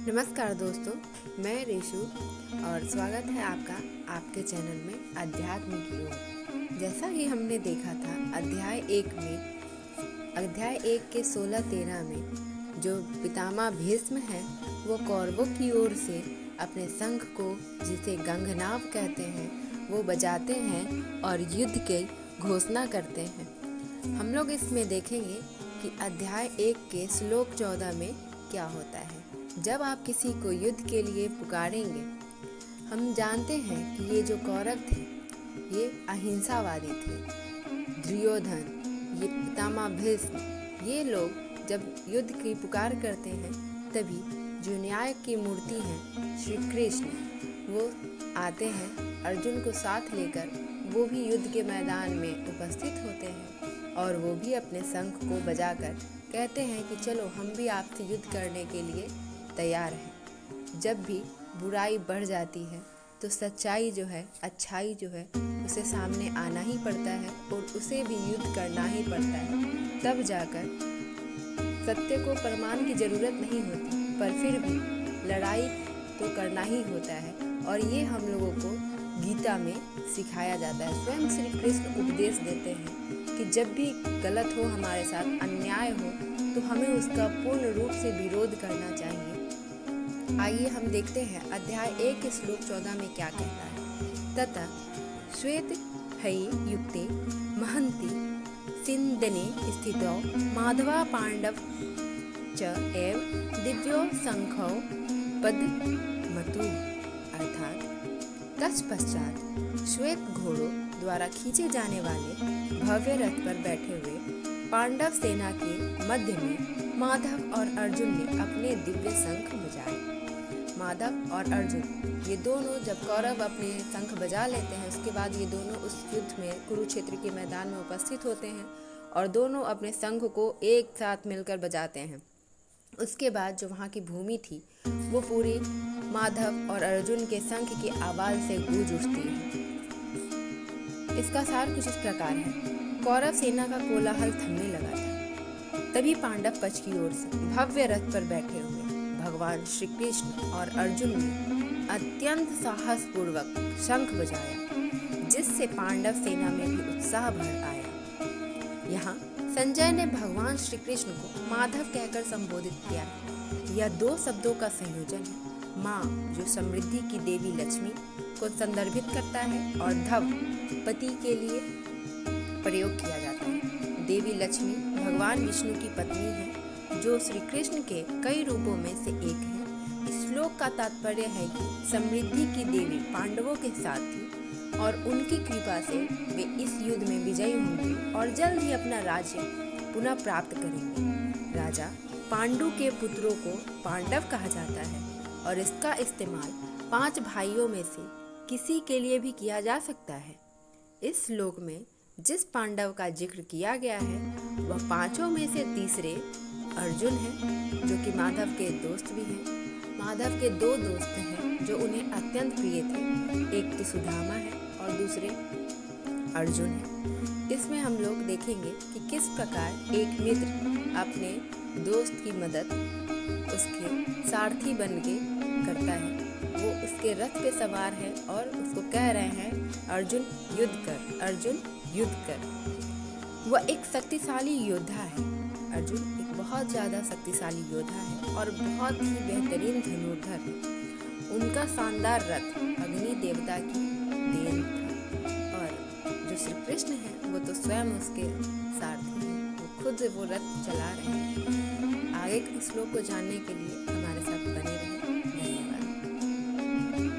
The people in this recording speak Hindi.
नमस्कार दोस्तों, मैं रेशु और स्वागत है आपका आपके चैनल में अध्यात्म की ओर। जैसा कि हमने देखा था अध्याय 1 के 16-13 में जो पितामह भीष्म है वो कौरवों की ओर से अपने शंख को, जिसे गंगनाव कहते हैं, वो बजाते हैं और युद्ध की घोषणा करते हैं। हम लोग इसमें देखेंगे कि अध्याय 1 के श्लोक 14 में क्या होता है। जब आप किसी को युद्ध के लिए पुकारेंगे, हम जानते हैं कि ये जो कौरव थे ये अहिंसावादी थे। दुर्योधन, ये पितामह भीष्म, ये लोग जब युद्ध की पुकार करते हैं तभी जो न्याय की मूर्ति है श्री कृष्ण, वो आते हैं अर्जुन को साथ लेकर। वो भी युद्ध के मैदान में उपस्थित होते हैं और वो भी अपने शंख को बजाकर कहते हैं कि चलो हम भी आपसे युद्ध करने के लिए तैयार है। जब भी बुराई बढ़ जाती है तो सच्चाई जो है, अच्छाई जो है, उसे सामने आना ही पड़ता है और उसे भी युद्ध करना ही पड़ता है। तब जाकर सत्य को प्रमाण की जरूरत नहीं होती, पर फिर भी लड़ाई तो करना ही होता है। और ये हम लोगों को गीता में सिखाया जाता है। स्वयं श्री कृष्ण उपदेश देते हैं कि जब भी गलत हो, हमारे साथ अन्याय हो, तो हमें उसका पूर्ण रूप से विरोध करना चाहिए। आइए हम देखते हैं अध्याय 1 के श्लोक 14 में क्या कहता है। तथा श्वेत हई युक्ते महंती सिंदने स्थितौ माधवा पांडव च एव दिव्यो शंखौ पद्मतु, अर्थात तत्पश्चात श्वेत घोड़ों द्वारा खींचे जाने वाले भव्य रथ पर बैठे हुए पांडव सेना के मध्य में माधव और अर्जुन ने अपने दिव्य शंख बजाए। माधव और अर्जुन ये दोनों जब कौरव अपने शंख बजा लेते हैं, उसके बाद ये दोनों उस युद्ध में कुरुक्षेत्र के मैदान में उपस्थित होते हैं और दोनों अपने शंख को एक साथ मिलकर बजाते हैं। उसके बाद जो वहाँ की भूमि थी वो पूरी माधव और अर्जुन के शंख की आवाज़ से गूंज उठती है। इसका सार कुछ इस प्रकार है। कौरव सेना का कोलाहल थमने लगा था। तभी पांडव पक्ष की ओर से भव्य रथ पर बैठे हुए भगवान श्री कृष्ण और अर्जुन ने अत्यंत साहसपूर्वक शंख बजाया, जिससे पांडव सेना में भी उत्साह भर आया। यहाँ संजय ने भगवान श्री कृष्ण को माधव कहकर संबोधित किया। यह दो शब्दों का संयोजन है। माँ जो समृद्धि की देवी लक्ष्मी को संदर्भित करता है और धव पति के लिए प्रयोग किया जाता है। देवी लक्ष्मी भगवान विष्णु की पत्नी है, जो श्री कृष्ण के कई रूपों में से एक है। इस श्लोक का तात्पर्य है कि समृद्धि की देवी पांडवों के साथ थी और उनकी कृपा से वे इस युद्ध में विजयी होंगे और जल्द ही अपना राज्य पुनः प्राप्त करेंगे। राजा पांडु के पुत्रों को पांडव कहा जाता है और इसका इस्तेमाल 5 भाइयों में से किसी के लिए भी किया जा सकता है। इस श्लोक में जिस पांडव का जिक्र किया गया है वह 5 में से तीसरे अर्जुन है, जो कि माधव के दोस्त भी हैं। माधव के 2 दोस्त हैं जो उन्हें अत्यंत प्रिय थे। एक तो सुदामा है और दूसरे अर्जुन है। इसमें हम लोग देखेंगे कि किस प्रकार एक मित्र अपने दोस्त की मदद उसके सारथी बन के करता है। वो उसके रथ पे सवार है और उसको कह रहे हैं, अर्जुन युद्ध कर, अर्जुन युद्ध कर। वह एक शक्तिशाली योद्धा है। अर्जुन एक बहुत ज़्यादा शक्तिशाली योद्धा है और बहुत ही बेहतरीन धनुर्धर है। उनका शानदार रथ अग्नि देवता की देन था और जो श्री कृष्ण है वो तो स्वयं उसके सारथी हैं। वो खुद वो रथ चला रहे हैं। आगे के श्लोक को जानने के लिए हमारे साथ बने रहें।